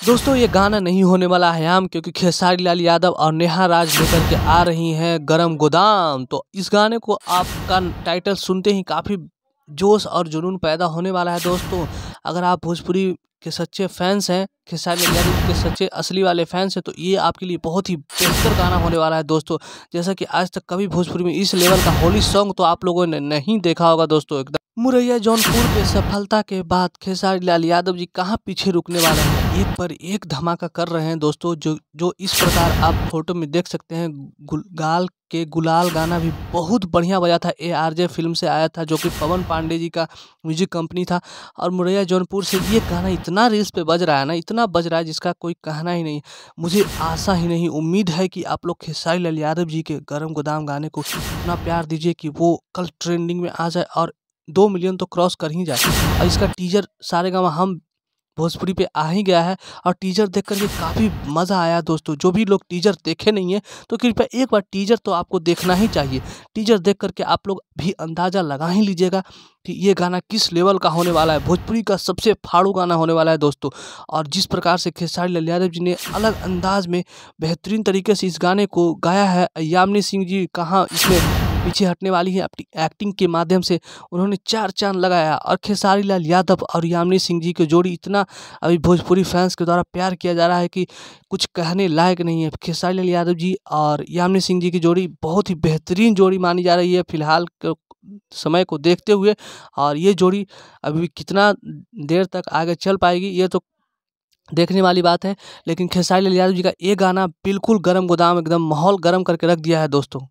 दोस्तों ये गाना नहीं होने वाला है आम, क्योंकि खेसारी लाल यादव और नेहा राज लेकर के आ रही हैं गरम गोदाम। तो इस गाने को आपका टाइटल सुनते ही काफ़ी जोश और जुनून पैदा होने वाला है। दोस्तों अगर आप भोजपुरी के सच्चे फैंस हैं, खेसारी लाल यादव के सच्चे असली वाले फैंस हैं, तो ये आपके लिए बहुत ही बेहतर गाना होने वाला है। दोस्तों जैसा कि आज तक कभी भोजपुरी में इस लेवल का होली सॉन्ग तो आप लोगों ने नहीं देखा होगा। दोस्तों एकदम मुरैया जौनपुर के सफलता के बाद खेसारी लाल यादव जी कहाँ पीछे रुकने वाले हैं, एक पर एक धमाका कर रहे हैं। दोस्तों जो जो इस प्रकार आप फोटो में देख सकते हैं, गाल के गुलाल गाना भी बहुत बढ़िया बजा था। ARJ फिल्म से आया था, जो कि पवन पांडे जी का म्यूजिक कंपनी था। और मुरैया जौनपुर से ये गाना इतना रील्स पे बज रहा है ना, इतना बज रहा है जिसका कोई कहना ही नहीं। मुझे आशा ही नहीं, उम्मीद है कि आप लोग खेसारी लाल यादव जी के गरम गोदाम गाने को इतना प्यार दीजिए कि वो कल ट्रेंडिंग में आ जाए और 2 मिलियन तो क्रॉस कर ही जाए। और इसका टीजर सारेगामा हम भोजपुरी पे आ ही गया है और टीजर देख कर के काफ़ी मज़ा आया। दोस्तों जो भी लोग टीजर देखे नहीं है तो कृपया एक बार टीजर तो आपको देखना ही चाहिए। टीजर देख कर के आप लोग भी अंदाज़ा लगा ही लीजिएगा कि ये गाना किस लेवल का होने वाला है। भोजपुरी का सबसे फाड़ू गाना होने वाला है दोस्तों। और जिस प्रकार से खेसारी लाल यादव जी ने अलग अंदाज में बेहतरीन तरीके से इस गाने को गाया है, यामिनी सिंह जी कहाँ इसमें पीछे हटने वाली है। अपनी एक्टिंग के माध्यम से उन्होंने 4 चांद लगाया। और खेसारी लाल यादव और यामिनी सिंह जी की जोड़ी इतना अभी भोजपुरी फैंस के द्वारा प्यार किया जा रहा है कि कुछ कहने लायक नहीं है। खेसारी लाल यादव जी और यामिनी सिंह जी की जोड़ी बहुत ही बेहतरीन जोड़ी मानी जा रही है फिलहाल के समय को देखते हुए। और ये जोड़ी अभी कितना देर तक आगे चल पाएगी ये तो देखने वाली बात है। लेकिन खेसारी लाल यादव जी का ये गाना बिल्कुल गरम गोदाम एकदम माहौल गरम करके रख दिया है दोस्तों।